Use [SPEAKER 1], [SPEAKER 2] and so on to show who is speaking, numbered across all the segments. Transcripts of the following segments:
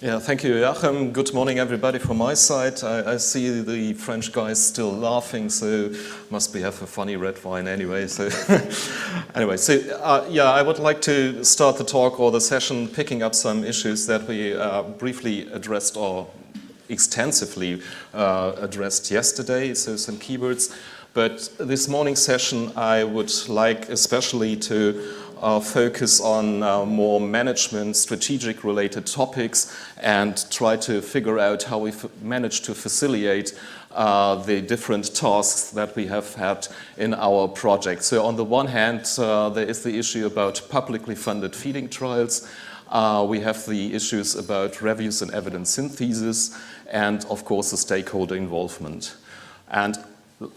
[SPEAKER 1] Yeah, thank you, Joachim. Good morning, everybody, from my side. I see the French guys still laughing, so must be have a funny red wine anyway. So, I would like to start the talk or the session picking up some issues that we briefly addressed or extensively addressed yesterday, so some keywords. But this morning's session, I would like especially to focus on more management, strategic related topics and try to figure out how we manage to facilitate the different tasks that we have had in our project. So on the one hand, there is the issue about publicly funded feeding trials. We have the issues about reviews and evidence synthesis, and of course the stakeholder involvement. And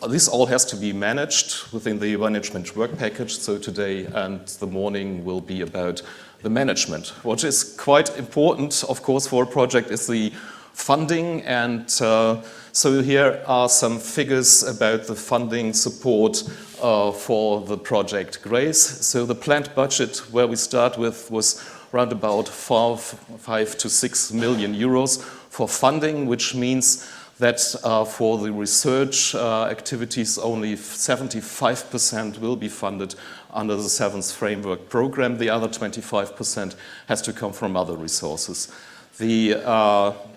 [SPEAKER 1] this all has to be managed within the management work package, so today and the morning will be about the management. What is quite important, of course, for a project is the funding, and so here are some figures about the funding support for the project GRACE. So the planned budget where we start with was around about 5 to 6 million euros for funding, which means that for the research activities, only 75% will be funded under the 7th framework program. The other 25% has to come from other resources. The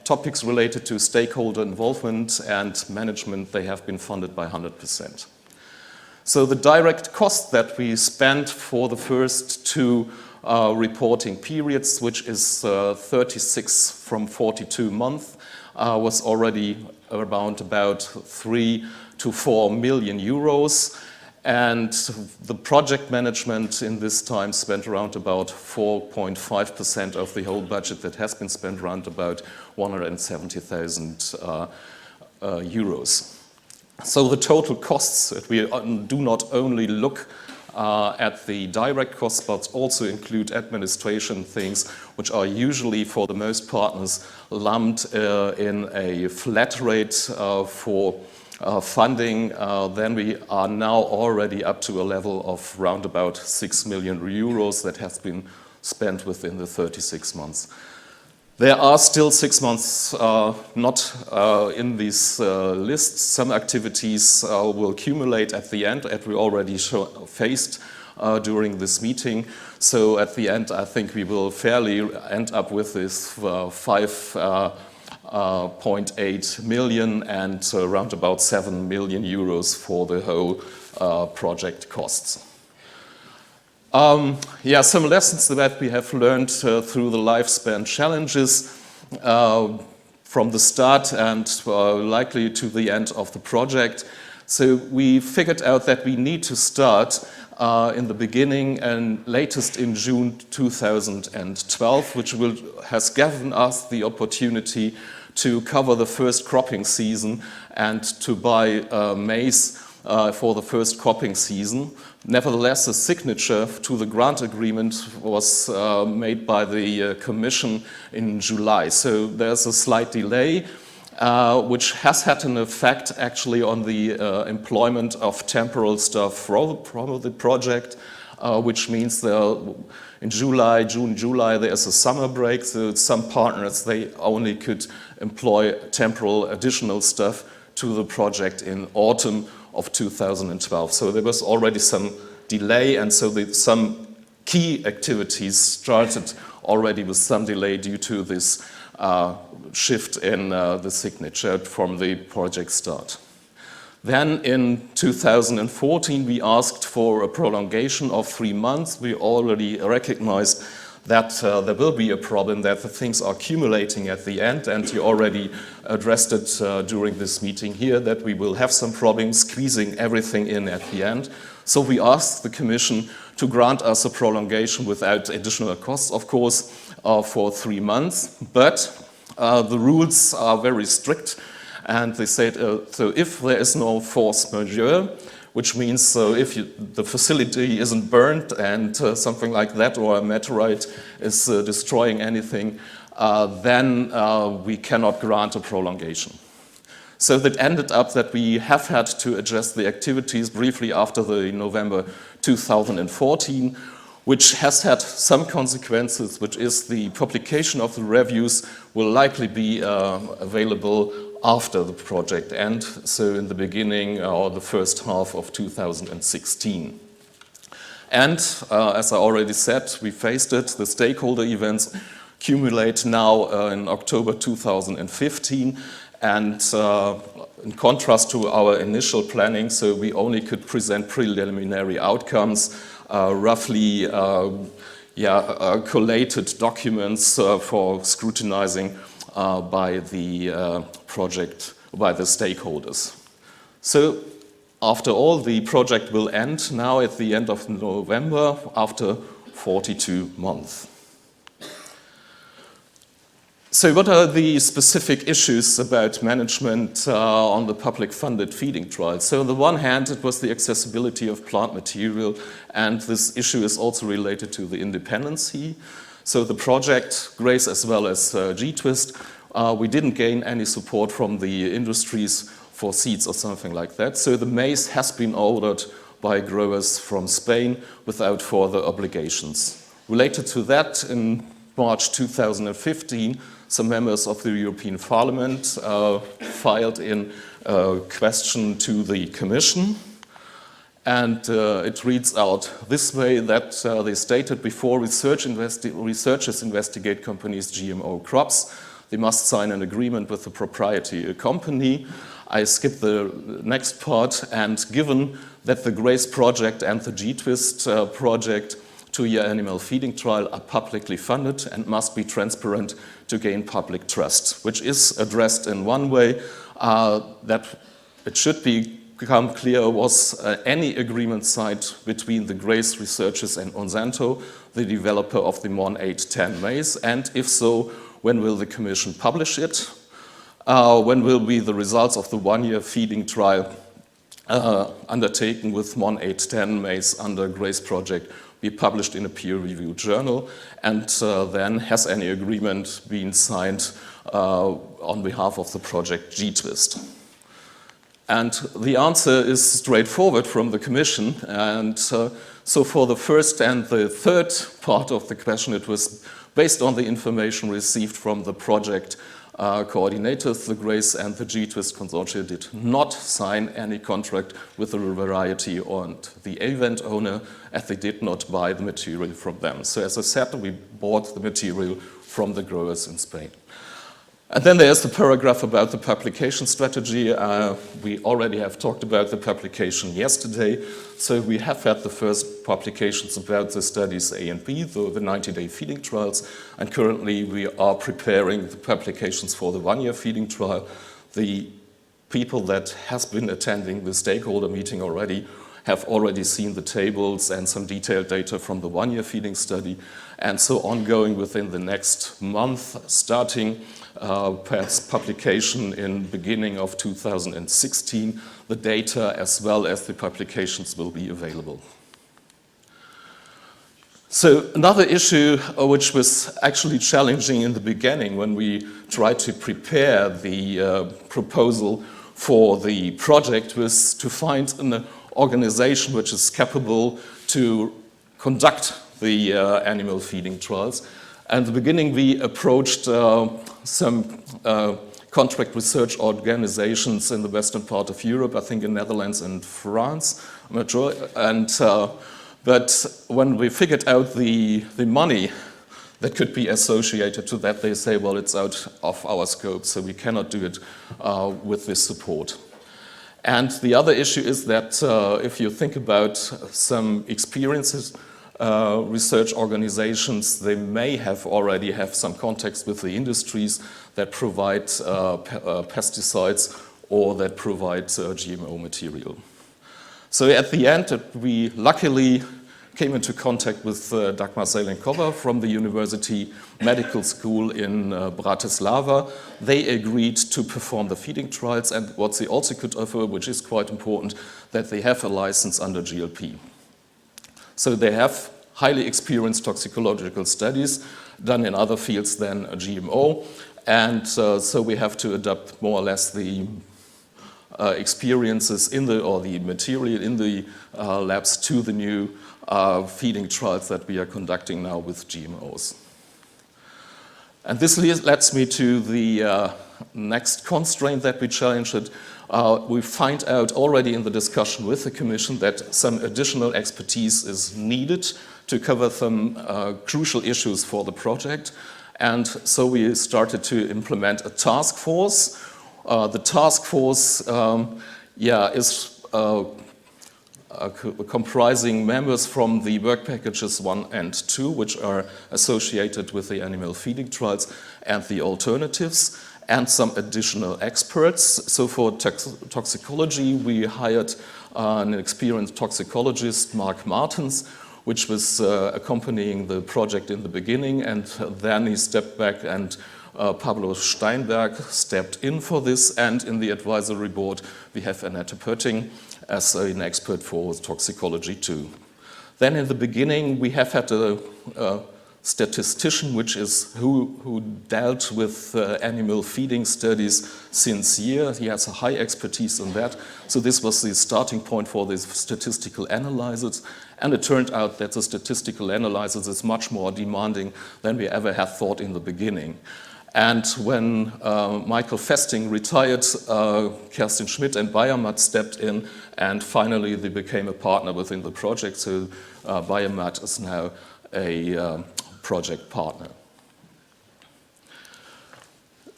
[SPEAKER 1] topics related to stakeholder involvement and management, they have been funded by 100%. So the direct cost that we spent for the first two reporting periods, which is 36 from 42 months, was already around about 3 to 4 million euros, and the project management in this time spent around about 4.5% of the whole budget that has been spent, around about 170,000 euros. So the total costs that we do not only look at the direct costs, but also include administration things, which are usually, for the most partners, lumped in a flat rate for funding. Then we are now already up to a level of round about 6 million euros that has been spent within the 36 months. There are still 6 months not in these lists. Some activities will accumulate at the end, as we already faced during this meeting. So at the end, I think we will fairly end up with this 5.8 million and around about 7 million euros for the whole project costs. Some lessons that we have learned through the lifespan challenges from the start and likely to the end of the project. So we figured out that we need to start in the beginning and latest in June 2012, which has given us the opportunity to cover the first cropping season and to buy maize for the first cropping season. Nevertheless, the signature to the grant agreement was made by the Commission in July. So there's a slight delay, which has had an effect actually on the employment of temporal staff from the project, which means in June, July, there's a summer break. So some partners, they only could employ temporal additional staff to the project in autumn of 2012. So there was already some delay, and so some key activities started already with some delay due to this shift in the signature from the project start. Then in 2014, we asked for a prolongation of 3 months. We already recognized that there will be a problem, that the things are accumulating at the end, and you already addressed it during this meeting here, that we will have some problems squeezing everything in at the end. So we asked the Commission to grant us a prolongation without additional costs, of course, for 3 months, but the rules are very strict, and they said, so if there is no force majeure, which means if the facility isn't burned and something like that, or a meteorite is destroying anything, then we cannot grant a prolongation. So that ended up that we have had to adjust the activities briefly after the November 2014, which has had some consequences, which is the publication of the reviews will likely be available after the project end, so in the beginning or the first half of 2016. And as I already said, we faced it, the stakeholder events accumulate now in October 2015, and in contrast to our initial planning, so we only could present preliminary outcomes, roughly collated documents for scrutinizing by the project, by the stakeholders. So after all, the project will end now at the end of November after 42 months. So what are the specific issues about management on the public-funded feeding trial? So on the one hand, it was the accessibility of plant material, and this issue is also related to the independency. So the project, GRACE as well as G-Twist, we didn't gain any support from the industries for seeds or something like that. So the maize has been ordered by growers from Spain without further obligations. Related to that, in March 2015, some members of the European Parliament filed in a question to the Commission. And it reads out this way, that they stated before researchers investigate companies' GMO crops, they must sign an agreement with the proprietary company. I skip the next part, and given that the GRACE project and the G-Twist project, two-year animal feeding trial, are publicly funded and must be transparent to gain public trust, which is addressed in one way, that it should become clear was any agreement signed between the GRACE researchers and Monsanto, the developer of the MON 810 maize, and if so, when will the Commission publish it? When will be the results of the one-year feeding trial undertaken with MON 810 maize under GRACE project be published in a peer-reviewed journal, and then has any agreement been signed on behalf of the project G-Twist? And the answer is straightforward from the Commission, and so for the first and the third part of the question, it was based on the information received from the project coordinators. The GRACE and the G-Twist consortia did not sign any contract with the variety and the event owner, as they did not buy the material from them. So as I said, we bought the material from the growers in Spain. And then there's the paragraph about the publication strategy. We already have talked about the publication yesterday. So we have had the first publications about the studies A and B, the 90-day feeding trials. And currently we are preparing the publications for the one-year feeding trial. The people that has been attending the stakeholder meeting already have already seen the tables and some detailed data from the one-year feeding study. And so ongoing within the next month, starting perhaps publication in beginning of 2016, the data as well as the publications will be available. So another issue which was actually challenging in the beginning when we tried to prepare the proposal for the project was to find an organization which is capable to conduct the animal feeding trials. At the beginning, we approached some contract research organizations in the western part of Europe, I think in Netherlands and France, I'm not sure. And, but when we figured out the money that could be associated to that, they say, well, it's out of our scope, so we cannot do it with this support. And the other issue is that if you think about some experiences, research organizations, they may have already have some contacts with the industries that provide pesticides or that provide GMO material. So at the end, we luckily came into contact with Dagmar Zelenkova from the University Medical School in Bratislava. They agreed to perform the feeding trials, and what they also could offer, which is quite important, that they have a license under GLP. So they have highly experienced toxicological studies done in other fields than GMO, and so we have to adapt more or less the experiences in the, or the material in the labs to the new feeding trials that we are conducting now with GMOs. And this leads me to the next constraint that we challenged. We find out already in the discussion with the Commission that some additional expertise is needed to cover some crucial issues for the project. And so we started to implement a task force. The task force is comprising members from the work packages 1 and 2, which are associated with the animal feeding trials and the alternatives, and some additional experts. So for toxicology, we hired an experienced toxicologist, Mark Martens, which was accompanying the project in the beginning, and then he stepped back and Pablo Steinberg stepped in for this, and in the advisory board we have Annette Pötting as an expert for toxicology too. Then in the beginning we have had a statistician, which is who dealt with animal feeding studies since years. He has a high expertise in that. So this was the starting point for this statistical analysis. And it turned out that the statistical analysis is much more demanding than we ever had thought in the beginning. And when Michael Festing retired, Kerstin Schmidt and Biomat stepped in, and finally they became a partner within the project. So Biomat is now a project partner.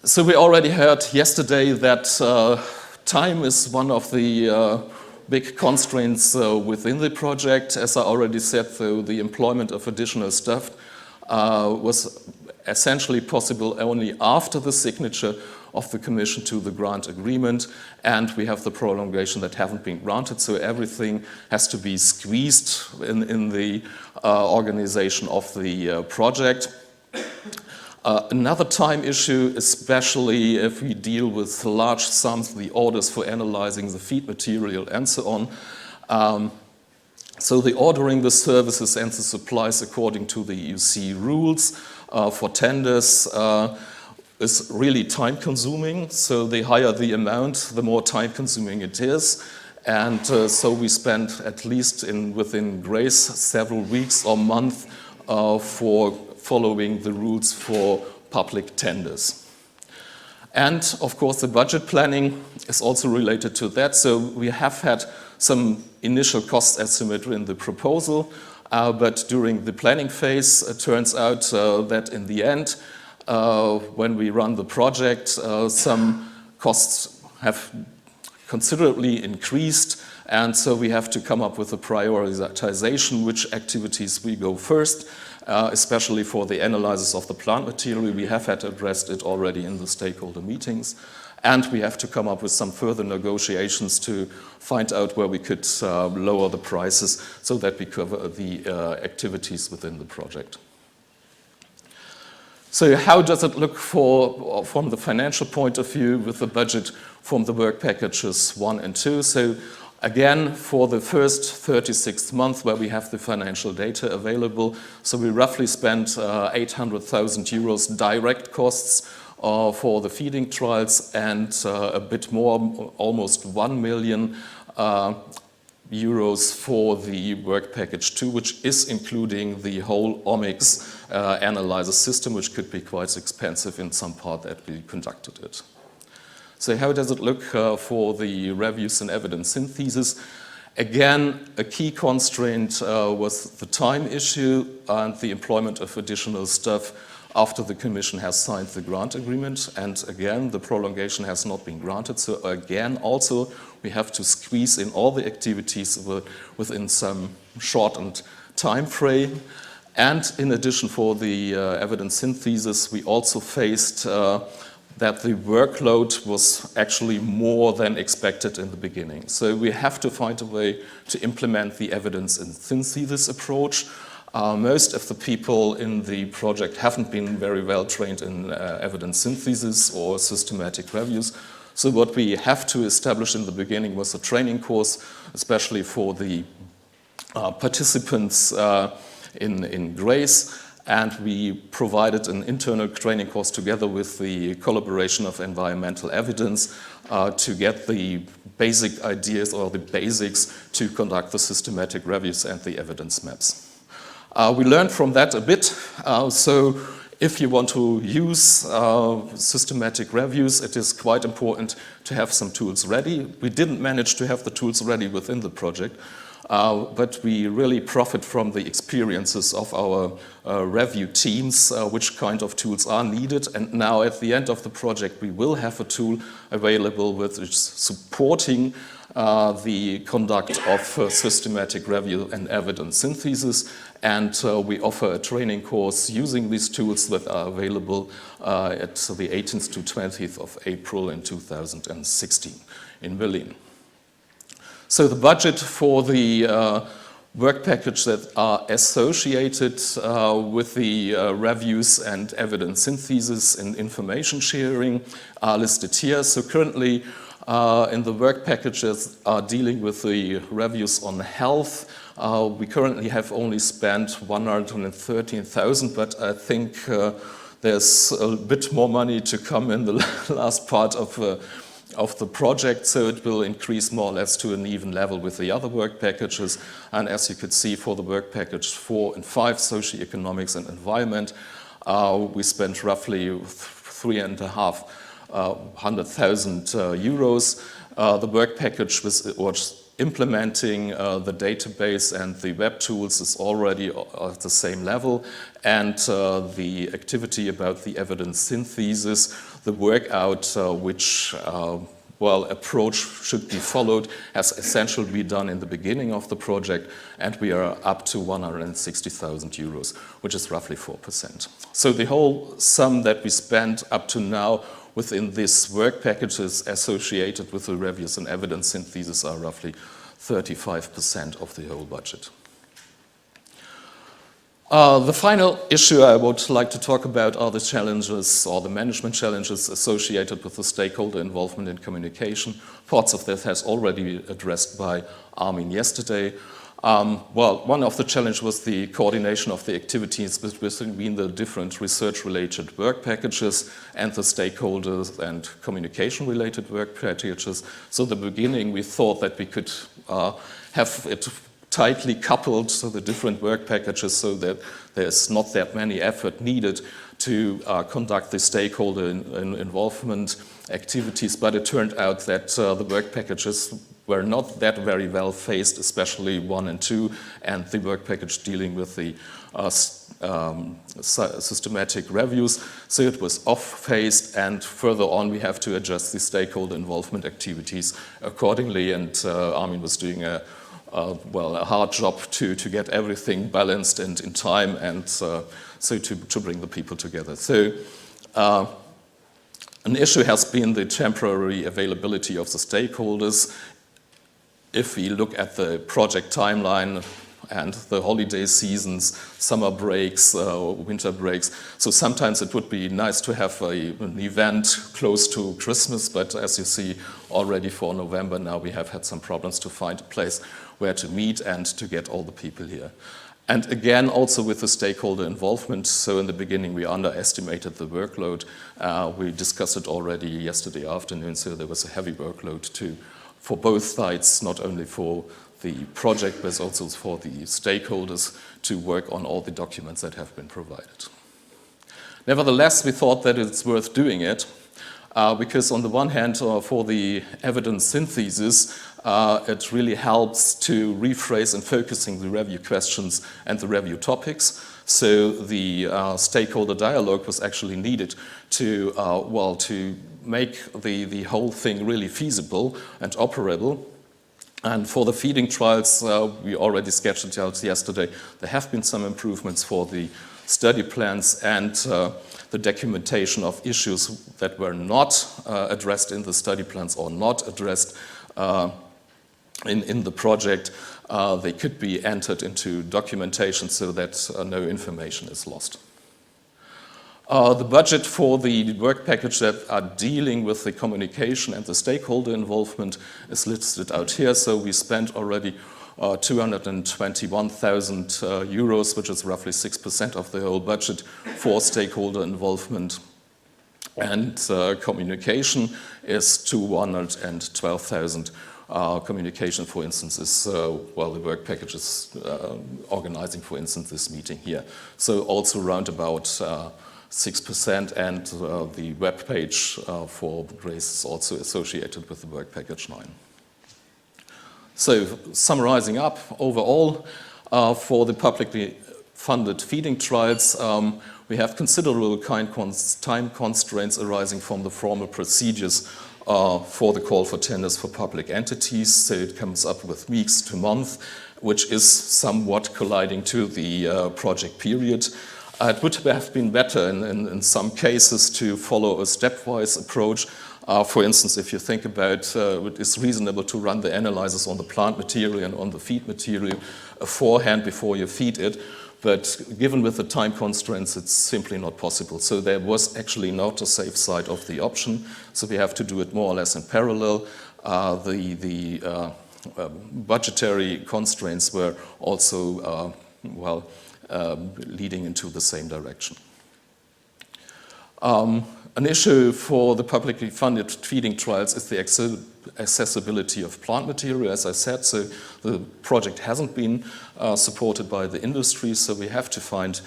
[SPEAKER 1] So we already heard yesterday that time is one of the big constraints within the project. As I already said, though, the employment of additional staff was essentially possible only after the signature of the Commission to the grant agreement, and we have the prolongation that haven't been granted, so everything has to be squeezed in the organization of the project. Another time issue, especially if we deal with large sums, the orders for analyzing the feed material and so on. So the ordering the services and the supplies according to the EUC rules for tenders is really time consuming. So the higher the amount, the more time consuming it is. And so we spent at least within Grace several weeks or months for following the rules for public tenders. And of course the budget planning is also related to that. So we have had some initial cost estimate in the proposal, but during the planning phase it turns out that in the end, when we run the project, some costs have considerably increased, and so we have to come up with a prioritization, which activities we go first, especially for the analysis of the plant material. We have had addressed it already in the stakeholder meetings, and we have to come up with some further negotiations to find out where we could lower the prices so that we cover the activities within the project. So how does it look from the financial point of view with the budget from the work packages 1 and 2? So again, for the first 36 months where we have the financial data available, so we roughly spent 800,000 euros direct costs for the feeding trials, and a bit more, almost 1 million euros for the work package 2, which is including the whole omics analyzer system, which could be quite expensive in some part that we conducted it. So how does it look for the reviews and evidence synthesis? Again, a key constraint was the time issue and the employment of additional staff after the Commission has signed the grant agreement. And again, the prolongation has not been granted. So again, also, we have to squeeze in all the activities within some shortened time frame. And in addition, for the evidence synthesis, we also faced that the workload was actually more than expected in the beginning. So we have to find a way to implement the evidence and synthesis approach. Most of the people in the project haven't been very well trained in evidence synthesis or systematic reviews. So what we have to establish in the beginning was a training course, especially for the participants in GRACE. and we provided an internal training course together with the collaboration of environmental evidence to get the basic ideas or the basics to conduct the systematic reviews and the evidence maps. We learned from that a bit. So if you want to use systematic reviews, it is quite important to have some tools ready. We didn't manage to have the tools ready within the project, but we really profit from the experiences of our review teams, which kind of tools are needed. And now at the end of the project, we will have a tool available which is supporting the conduct of systematic review and evidence synthesis. And we offer a training course using these tools that are available at the 18th to 20th of April in 2016 in Berlin. So the budget for the work package that are associated with the reviews and evidence synthesis and information sharing are listed here. So currently in the work packages are dealing with the reviews on health. We currently have only spent 113,000, but I think there's a bit more money to come in the last part of the project, so it will increase more or less to an even level with the other work packages. And as you could see, for the work package 4 and 5, socioeconomics and environment, we spent roughly 3,500,000 euros. The work package was implementing the database and the web tools is already at the same level, and the activity about the evidence synthesis, the workout which approach should be followed, has essentially been done in the beginning of the project, and we are up to 160,000 euros, which is roughly 4%. So the whole sum that we spent up to now within this work packages associated with the reviews and evidence synthesis are roughly 35% of the whole budget. The final issue I would like to talk about are the challenges or the management challenges associated with the stakeholder involvement in communication. Parts of that has already been addressed by Armin yesterday. One of the challenges was the coordination of the activities between the different research-related work packages and the stakeholders and communication-related work packages. So at the beginning, we thought that we could have it tightly coupled to the different work packages so that there's not that many effort needed to conduct the stakeholder involvement activities, but it turned out that the work packages were not that very well phased, especially 1 and 2, and the work package dealing with the systematic reviews. So it was off-phased, and further on we have to adjust the stakeholder involvement activities accordingly, and Armin was doing a hard job to get everything balanced and in time, and so to bring the people together. So an issue has been the temporary availability of the stakeholders. If we look at the project timeline and the holiday seasons, summer breaks, winter breaks, so sometimes it would be nice to have an event close to Christmas, but as you see already for November now we have had some problems to find a place where to meet and to get all the people here. And again, also with the stakeholder involvement, so in the beginning we underestimated the workload. We discussed it already yesterday afternoon, so there was a heavy workload for both sides, not only for the project, but also for the stakeholders to work on all the documents that have been provided. Nevertheless, we thought that it's worth doing it, because on the one hand, for the evidence synthesis, it really helps to rephrase and focusing the review questions and the review topics. So the stakeholder dialogue was actually needed to make the whole thing really feasible and operable. And for the feeding trials, we already sketched it out yesterday. There have been some improvements for the study plans and the documentation of issues that were not addressed in the study plans or not addressed in the project. They could be entered into documentation so that no information is lost. The budget for the work package that are dealing with the communication and the stakeholder involvement is listed out here. So we spent already 221,000 euros, which is roughly 6% of the whole budget for stakeholder involvement. And communication is 212,000. Communication, for instance, is, well, the work package is organizing, for instance, this meeting here. So also around about 6%, and the web page for GRACE is also associated with the work package 9. So summarizing up, overall, for the publicly funded feeding trials, we have considerable time constraints arising from the formal procedures for the call for tenders for public entities. So it comes up with weeks to months, which is somewhat colliding to the project period. It would have been better in some cases to follow a stepwise approach. For instance, if you think about it is reasonable to run the analysis on the plant material and on the feed material beforehand before you feed it. But given with the time constraints, it's simply not possible. So there was actually not a safe side of the option. So we have to do it more or less in parallel. The budgetary constraints were also, leading into the same direction. An issue for the publicly funded feeding trials is the accessibility of plant material, as I said. So the project hasn't been supported by the industry, so we have to find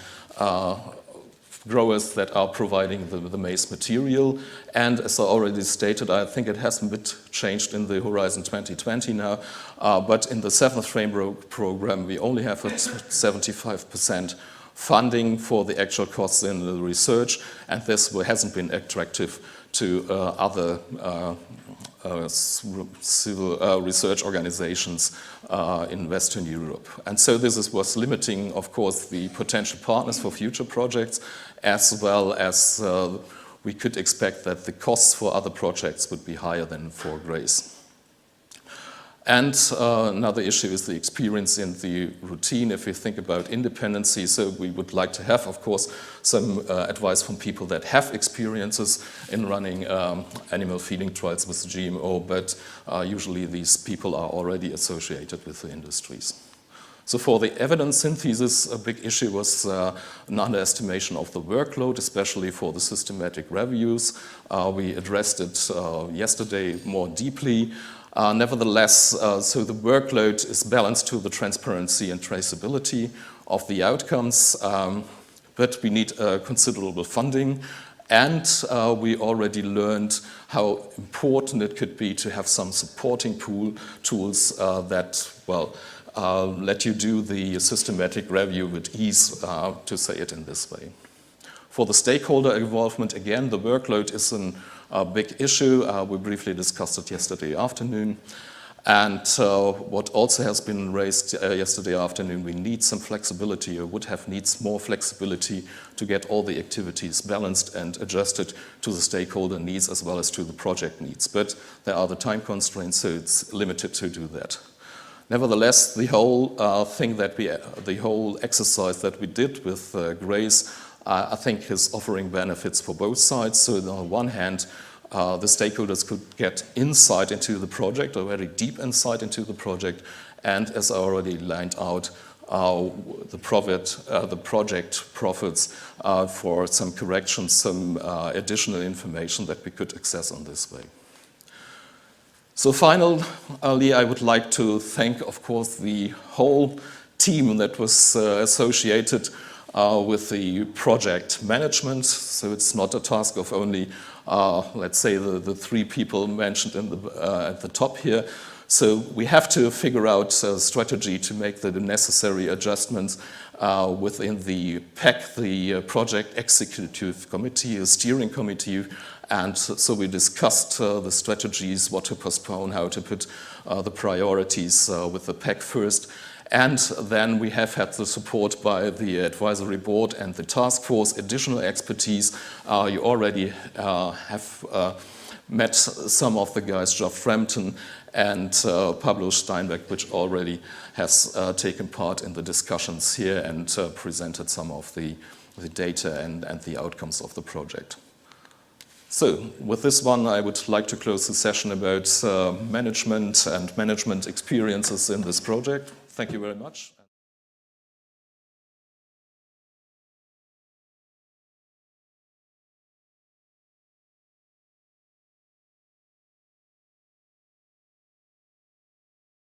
[SPEAKER 1] growers that are providing the maize material. And as I already stated, I think it has a bit changed in the Horizon 2020 now, but in the 7th framework program, we only have a 75% funding for the actual costs in the research, and this hasn't been attractive to other civil research organizations in Western Europe. And so this was limiting, of course, the potential partners for future projects, as well as we could expect that the costs for other projects would be higher than for GRACE. And another issue is the experience in the routine. If we think about independency, so we would like to have, of course, some advice from people that have experiences in running animal feeding trials with GMO, but usually these people are already associated with the industries. So for the evidence synthesis, a big issue was an underestimation of the workload, especially for the systematic reviews. We addressed it yesterday more deeply. Nevertheless, so the workload is balanced to the transparency and traceability of the outcomes, but we need considerable funding. And we already learned how important it could be to have some supporting tools that, well, let you do the systematic review with ease, to say it in this way. For the stakeholder involvement, again, the workload is a big issue. We briefly discussed it yesterday afternoon. And what also has been raised yesterday afternoon, we need some flexibility, or would have needs more flexibility to get all the activities balanced and adjusted to the stakeholder needs as well as to the project needs. But there are the time constraints, so it's limited to do that. Nevertheless, the whole the whole exercise that we did with GRACE, I think is offering benefits for both sides. So on the one hand, the stakeholders could get insight into the project, a very deep insight into the project, and as I already laid out, the project profits for some corrections, some additional information that we could access on this way. So finally, I would like to thank, of course, the whole team that was associated with the project management. So it's not a task of only, let's say, the 3 people mentioned at the top here. So we have to figure out a strategy to make the necessary adjustments within the PEC, the Project Executive Committee, a steering committee. And so we discussed the strategies, what to postpone, how to put the priorities with the PEC first. And then we have had the support by the advisory board and the task force, additional expertise. You already have met some of the guys, Geoff Frampton and Pablo Steinbeck, which already has taken part in the discussions here and presented some of the data and the outcomes of the project. So with this one, I would like to close the session about management and management experiences in this project. Thank you very much.